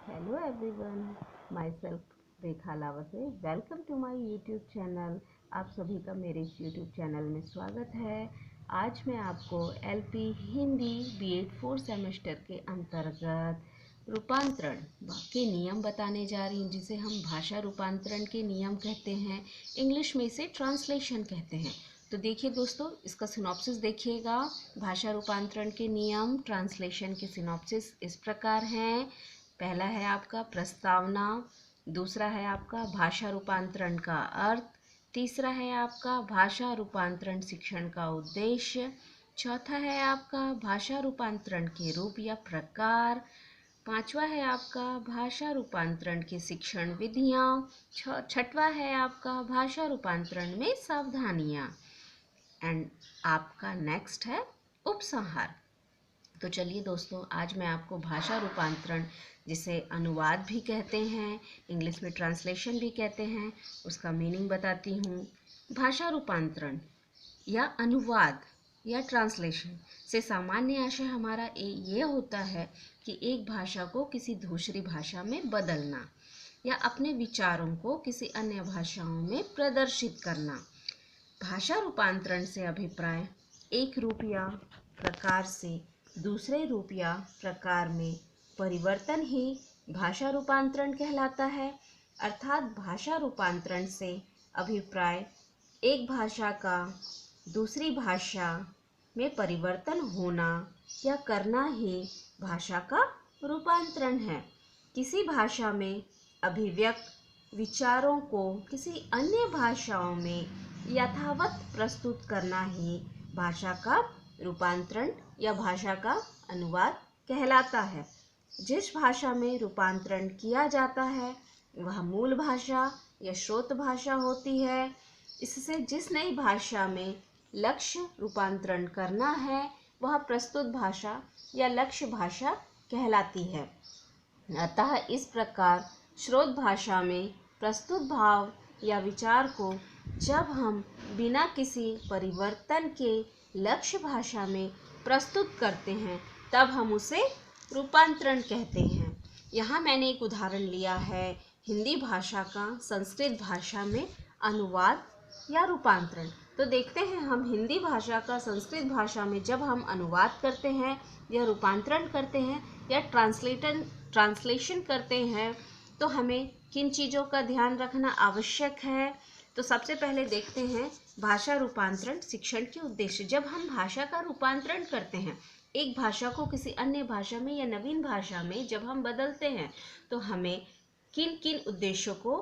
Hello everyone, myself Rekha Lavse. Welcome to my YouTube channel. आप सभी का मेरे इस यूट्यूब चैनल में स्वागत है। आज मैं आपको एलपी हिंदी बीएड 4 सेमेस्टर के अंतर्गत रूपांतरण के नियम बताने जा रही हूँ, जिसे हम भाषा रूपांतरण के नियम कहते हैं। इंग्लिश में इसे ट्रांसलेशन कहते हैं। तो देखिए दोस्तों, इसका सिनॉप्सिस देखिएगा। भाषा रूपांतरण के नियम ट्रांसलेशन के सिनॉप्सिस इस प्रकार हैं। पहला है आपका प्रस्तावना, दूसरा है आपका भाषा रूपांतरण का अर्थ, तीसरा है आपका भाषा रूपांतरण शिक्षण का उद्देश्य, चौथा है आपका भाषा रूपांतरण के रूप या प्रकार, पांचवा है आपका भाषा रूपांतरण के शिक्षण विधियाँ, छठवा है आपका भाषा रूपांतरण में सावधानियाँ एंड आपका नेक्स्ट है उपसंहार। तो चलिए दोस्तों, आज मैं आपको भाषा रूपांतरण, जिसे अनुवाद भी कहते हैं, इंग्लिश में ट्रांसलेशन भी कहते हैं, उसका मीनिंग बताती हूँ। भाषा रूपांतरण या अनुवाद या ट्रांसलेशन से सामान्य आशय हमारा ये होता है कि एक भाषा को किसी दूसरी भाषा में बदलना या अपने विचारों को किसी अन्य भाषाओं में प्रदर्शित करना। भाषा रूपांतरण से अभिप्राय एक रूप या प्रकार से दूसरे रूप या प्रकार में परिवर्तन ही भाषा रूपांतरण कहलाता है। अर्थात भाषा रूपांतरण से अभिप्राय एक भाषा का दूसरी भाषा में परिवर्तन होना या करना ही भाषा का रूपांतरण है। किसी भाषा में अभिव्यक्त विचारों को किसी अन्य भाषाओं में यथावत प्रस्तुत करना ही भाषा का रूपांतरण या भाषा का अनुवाद कहलाता है। जिस भाषा में रूपांतरण किया जाता है वह मूल भाषा या स्रोत भाषा होती है। इससे जिस नई भाषा में लक्ष्य रूपांतरण करना है वह प्रस्तुत भाषा या लक्ष्य भाषा कहलाती है। अतः इस प्रकार स्रोत भाषा में प्रस्तुत भाव या विचार को जब हम बिना किसी परिवर्तन के लक्ष्य भाषा में प्रस्तुत करते हैं तब हम उसे रूपांतरण कहते हैं। यहाँ मैंने एक उदाहरण लिया है हिंदी भाषा का संस्कृत भाषा में अनुवाद या रूपांतरण। तो देखते हैं, हम हिंदी भाषा का संस्कृत भाषा में जब हम अनुवाद करते हैं या रूपांतरण करते हैं या ट्रांसलेशन करते हैं तो हमें किन चीज़ों का ध्यान रखना आवश्यक है। तो सबसे पहले देखते हैं भाषा रूपांतरण शिक्षण के उद्देश्य। जब हम भाषा का रूपांतरण करते हैं, एक भाषा को किसी अन्य भाषा में या नवीन भाषा में जब हम बदलते हैं तो हमें किन किन उद्देश्यों को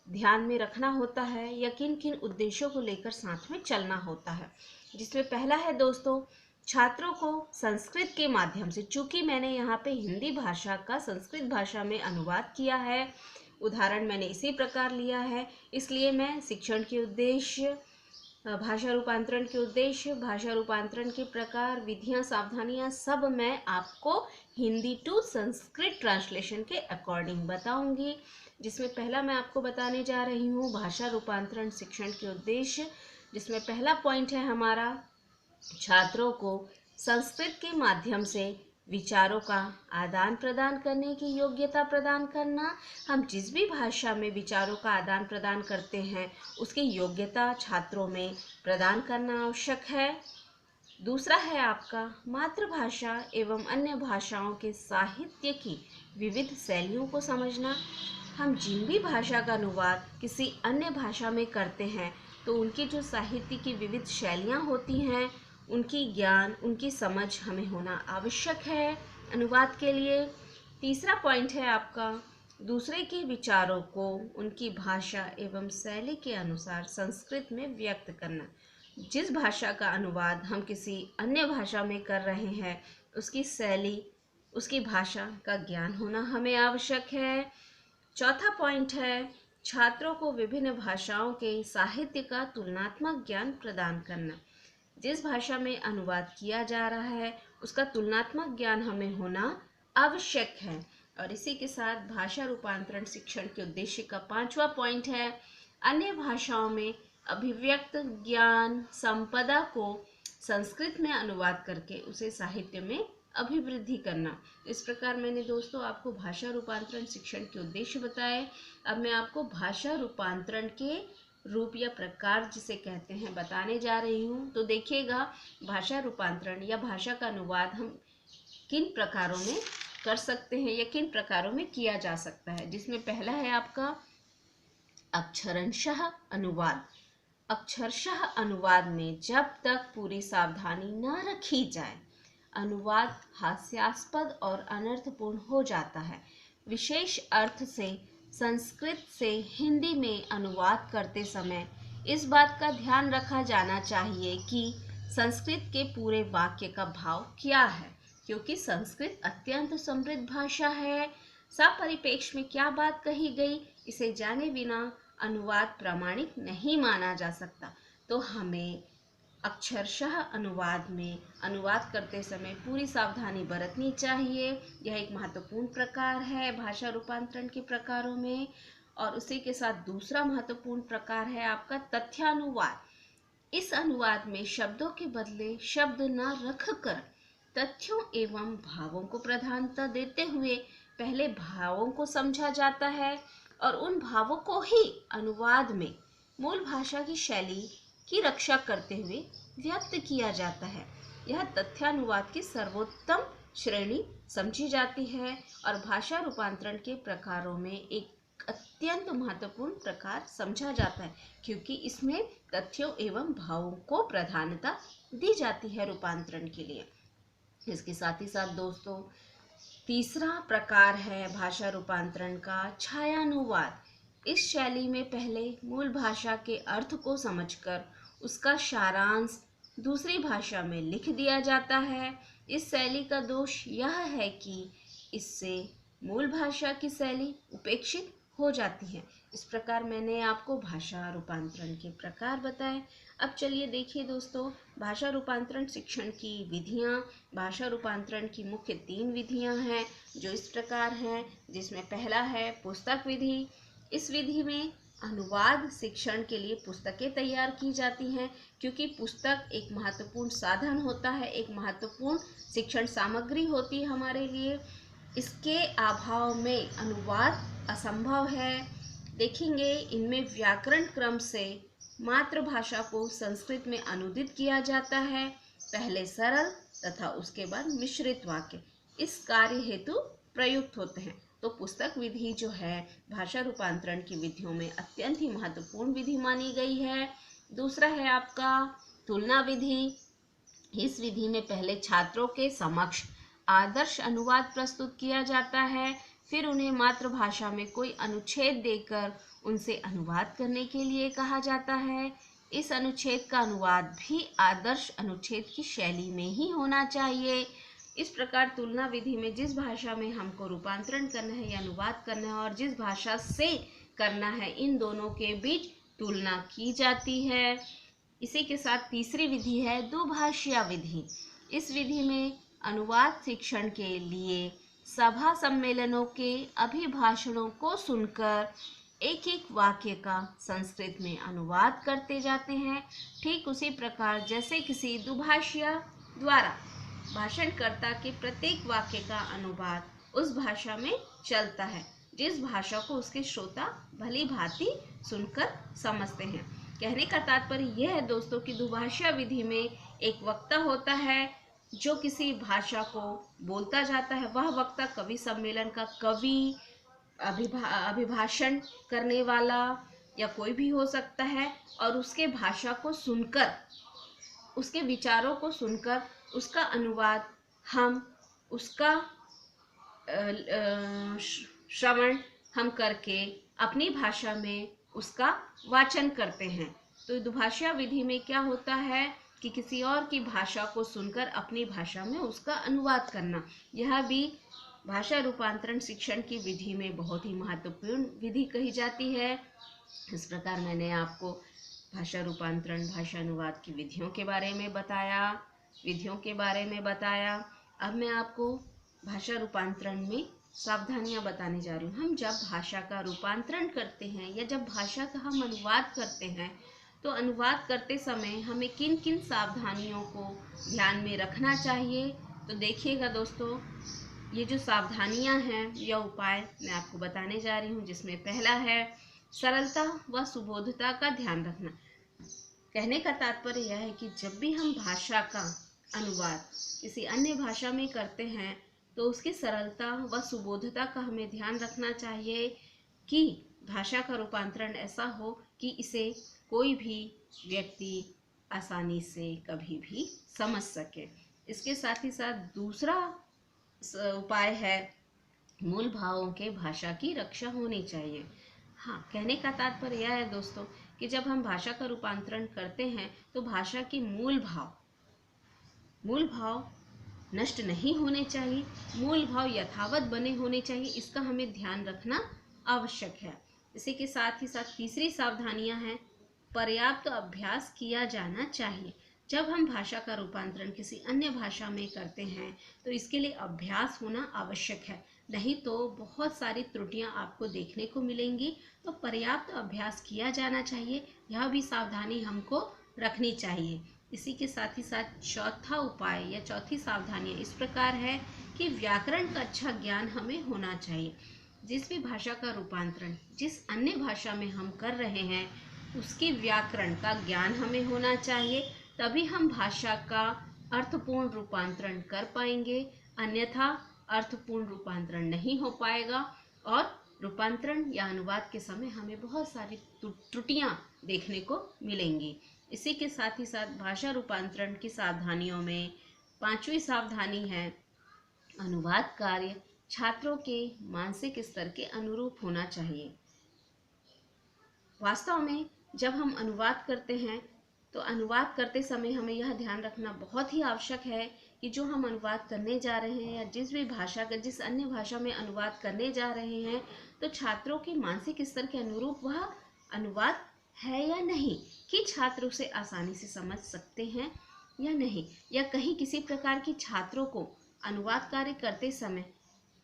ध्यान में रखना होता है या किन किन उद्देश्यों को लेकर साथ में चलना होता है। जिसमें पहला है दोस्तों, छात्रों को संस्कृत के माध्यम से, चूंकि मैंने यहाँ पे हिंदी भाषा का संस्कृत भाषा में अनुवाद किया है, उदाहरण मैंने इसी प्रकार लिया है, इसलिए मैं शिक्षण के उद्देश्य, भाषा रूपांतरण के उद्देश्य, भाषा रूपांतरण के प्रकार, विधियाँ, सावधानियाँ सब मैं आपको हिंदी टू संस्कृत ट्रांसलेशन के अकॉर्डिंग बताऊंगी। जिसमें पहला मैं आपको बताने जा रही हूँ भाषा रूपांतरण शिक्षण के उद्देश्य, जिसमें पहला पॉइंट है हमारा छात्रों को संस्कृत के माध्यम से विचारों का आदान प्रदान करने की योग्यता प्रदान करना। हम जिस भी भाषा में विचारों का आदान प्रदान करते हैं उसकी योग्यता छात्रों में प्रदान करना आवश्यक है। दूसरा है आपका मातृभाषा एवं अन्य भाषाओं के साहित्य की विविध शैलियों को समझना। हम जिन भी भाषा का अनुवाद किसी अन्य भाषा में करते हैं तो उनकी जो साहित्य की विविध शैलियाँ होती हैं उनकी ज्ञान, उनकी समझ हमें होना आवश्यक है अनुवाद के लिए। तीसरा पॉइंट है आपका दूसरे के विचारों को उनकी भाषा एवं शैली के अनुसार संस्कृत में व्यक्त करना। जिस भाषा का अनुवाद हम किसी अन्य भाषा में कर रहे हैं उसकी शैली, उसकी भाषा का ज्ञान होना हमें आवश्यक है। चौथा पॉइंट है छात्रों को विभिन्न भाषाओं के साहित्य का तुलनात्मक ज्ञान प्रदान करना। जिस भाषा में अनुवाद किया जा रहा है उसका तुलनात्मक ज्ञान हमें होना आवश्यक है। और इसी के साथ भाषा रूपांतरण शिक्षण के उद्देश्य का पांचवा पॉइंट है अन्य भाषाओं में अभिव्यक्त ज्ञान संपदा को संस्कृत में अनुवाद करके उसे साहित्य में अभिवृद्धि करना। इस प्रकार मैंने दोस्तों आपको भाषा रूपांतरण शिक्षण के उद्देश्य बताए। अब मैं आपको भाषा रूपांतरण के रूप या प्रकार जिसे कहते हैं बताने जा रही हूँ। तो देखिएगा, भाषा रूपांतरण या भाषा का अनुवाद हम किन प्रकारों में कर सकते हैं या किन प्रकारों में किया जा सकता है, जिसमें पहला है आपका अक्षरशः अनुवाद। अक्षरशः अनुवाद में जब तक पूरी सावधानी न रखी जाए, अनुवाद हास्यास्पद और अनर्थपूर्ण हो जाता है। विशेष अर्थ से संस्कृत से हिंदी में अनुवाद करते समय इस बात का ध्यान रखा जाना चाहिए कि संस्कृत के पूरे वाक्य का भाव क्या है, क्योंकि संस्कृत अत्यंत समृद्ध भाषा है। सपरिप्रेक्ष्य में क्या बात कही गई, इसे जाने बिना अनुवाद प्रामाणिक नहीं माना जा सकता। तो हमें अक्षरशः अनुवाद में अनुवाद करते समय पूरी सावधानी बरतनी चाहिए। यह एक महत्वपूर्ण प्रकार है भाषा रूपांतरण के प्रकारों में। और उसी के साथ दूसरा महत्वपूर्ण प्रकार है आपका तथ्यानुवाद। इस अनुवाद में शब्दों के बदले शब्द न रखकर तथ्यों एवं भावों को प्रधानता देते हुए पहले भावों को समझा जाता है और उन भावों को ही अनुवाद में मूल भाषा की शैली की रक्षा करते हुए व्यक्त किया जाता है। यह तथ्यानुवाद की सर्वोत्तम श्रेणी समझी जाती है और भाषा रूपांतरण के प्रकारों में एक अत्यंत महत्वपूर्ण प्रकार समझा जाता है, क्योंकि इसमें तथ्यों एवं भावों को प्रधानता दी जाती है रूपांतरण के लिए। इसके साथ ही साथ दोस्तों तीसरा प्रकार है भाषा रूपांतरण का छायानुवाद। इस शैली में पहले मूल भाषा के अर्थ को समझकर उसका सारांश दूसरी भाषा में लिख दिया जाता है। इस शैली का दोष यह है कि इससे मूल भाषा की शैली उपेक्षित हो जाती है। इस प्रकार मैंने आपको भाषा रूपांतरण के प्रकार बताए। अब चलिए देखिए दोस्तों, भाषा रूपांतरण शिक्षण की विधियाँ। भाषा रूपांतरण की मुख्य 3 विधियाँ हैं जो इस प्रकार हैं, जिसमें पहला है पुस्तक विधि। इस विधि में अनुवाद शिक्षण के लिए पुस्तकें तैयार की जाती हैं, क्योंकि पुस्तक एक महत्वपूर्ण साधन होता है, एक महत्वपूर्ण शिक्षण सामग्री होती है हमारे लिए। इसके अभाव में अनुवाद असंभव है। देखेंगे इनमें व्याकरण क्रम से मातृभाषा को संस्कृत में अनुदित किया जाता है, पहले सरल तथा उसके बाद मिश्रित वाक्य इस कार्य हेतु प्रयुक्त होते हैं। तो पुस्तक विधि जो है भाषा रूपांतरण की विधियों में अत्यंत ही महत्वपूर्ण विधि मानी गई है। दूसरा है आपका तुलना विधि। इस विधि में पहले छात्रों के समक्ष आदर्श अनुवाद प्रस्तुत किया जाता है, फिर उन्हें मातृभाषा में कोई अनुच्छेद देकर उनसे अनुवाद करने के लिए कहा जाता है। इस अनुच्छेद का अनुवाद भी आदर्श अनुच्छेद की शैली में ही होना चाहिए। इस प्रकार तुलना विधि में जिस भाषा में हमको रूपांतरण करना है या अनुवाद करना है और जिस भाषा से करना है, इन दोनों के बीच तुलना की जाती है। इसी के साथ तीसरी विधि है दुभाषिया विधि। इस विधि में अनुवाद शिक्षण के लिए सभा सम्मेलनों के अभिभाषणों को सुनकर एक एक वाक्य का संस्कृत में अनुवाद करते जाते हैं, ठीक उसी प्रकार जैसे किसी दुभाषिया द्वारा भाषणकर्ता के प्रत्येक वाक्य का अनुवाद उस भाषा में चलता है जिस भाषा को उसके श्रोता भली भांति सुनकर समझते हैं। कहने का तात्पर्य यह है दोस्तों कि दुभाषिया विधि में एक वक्ता होता है जो किसी भाषा को बोलता जाता है। वह वक्ता कवि सम्मेलन का कवि, अभिभाषण करने वाला या कोई भी हो सकता है, और उसके भाषा को सुनकर, उसके विचारों को सुनकर उसका अनुवाद हम उसका श्रवण हम करके अपनी भाषा में उसका वाचन करते हैं। तो दुभाषिया विधि में क्या होता है कि किसी और की भाषा को सुनकर अपनी भाषा में उसका अनुवाद करना, यह भी भाषा रूपांतरण शिक्षण की विधि में बहुत ही महत्वपूर्ण विधि कही जाती है। इस प्रकार मैंने आपको भाषा रूपांतरण, भाषा अनुवाद की विधियों के बारे में बताया। अब मैं आपको भाषा रूपांतरण में सावधानियां बताने जा रही हूँ। हम जब भाषा का रूपांतरण करते हैं या जब भाषा का हम अनुवाद करते हैं, तो अनुवाद करते समय हमें किन किन सावधानियों को ध्यान में रखना चाहिए, तो देखिएगा दोस्तों, ये जो सावधानियां हैं या उपाय मैं आपको बताने जा रही हूँ, जिसमें पहला है सरलता व सुबोधता का ध्यान रखना। कहने का तात्पर्य यह है कि जब भी हम भाषा का अनुवाद किसी अन्य भाषा में करते हैं तो उसकी सरलता व सुबोधता का हमें ध्यान रखना चाहिए कि भाषा का रूपांतरण ऐसा हो कि इसे कोई भी व्यक्ति आसानी से कभी भी समझ सके। इसके साथ ही साथ दूसरा उपाय है मूल भावों के भाषा की रक्षा होनी चाहिए। हाँ, कहने का तात्पर्य यह है दोस्तों कि जब हम भाषा का रूपांतरण करते हैं तो भाषा के मूल भाव नष्ट नहीं होने चाहिए, मूल भाव यथावत बने होने चाहिए। इसका हमें ध्यान रखना आवश्यक है। इसी के साथ ही साथ तीसरी सावधानियां हैं, पर्याप्त अभ्यास किया जाना चाहिए। जब हम भाषा का रूपांतरण किसी अन्य भाषा में करते हैं तो इसके लिए अभ्यास होना आवश्यक है, नहीं तो बहुत सारी त्रुटियां आपको देखने को मिलेंगी। तो पर्याप्त अभ्यास किया जाना चाहिए, यह भी सावधानी हमको रखनी चाहिए। इसी के साथ ही साथ चौथा उपाय या चौथी सावधानी इस प्रकार है कि व्याकरण का अच्छा ज्ञान हमें होना चाहिए। जिस भी भाषा का रूपांतरण जिस अन्य भाषा में हम कर रहे हैं उसकी व्याकरण का ज्ञान हमें होना चाहिए, तभी हम भाषा का अर्थपूर्ण रूपांतरण कर पाएंगे, अन्यथा अर्थपूर्ण रूपांतरण नहीं हो पाएगा और रूपांतरण या अनुवाद के समय हमें बहुत सारी त्रुटियां देखने को मिलेंगी। इसी के साथ ही साथ भाषा रूपांतरण की सावधानियों में पांचवी सावधानी है, अनुवाद कार्य छात्रों के मानसिक स्तर के अनुरूप होना चाहिए। वास्तव में जब हम अनुवाद करते हैं तो अनुवाद करते समय हमें यह ध्यान रखना बहुत ही आवश्यक है कि जो हम अनुवाद करने जा रहे हैं या जिस भी भाषा का जिस अन्य भाषा में अनुवाद करने जा रहे हैं तो छात्रों के मानसिक स्तर के अनुरूप वह अनुवाद है या नहीं, कि छात्र उसे आसानी से समझ सकते हैं या नहीं, या कहीं किसी प्रकार की छात्रों को अनुवाद कार्य करते समय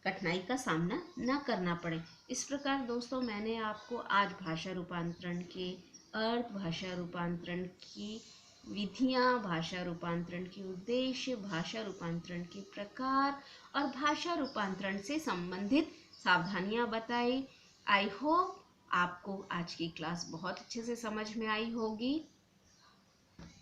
कठिनाई का सामना न करना पड़े। इस प्रकार दोस्तों मैंने आपको आज भाषा रूपांतरण के अर्थ, भाषा रूपांतरण की विधियाँ, भाषा रूपांतरण के उद्देश्य, भाषा रूपांतरण के प्रकार और भाषा रूपांतरण से संबंधित सावधानियाँ बताई। आई होप आपको आज की क्लास बहुत अच्छे से समझ में आई होगी।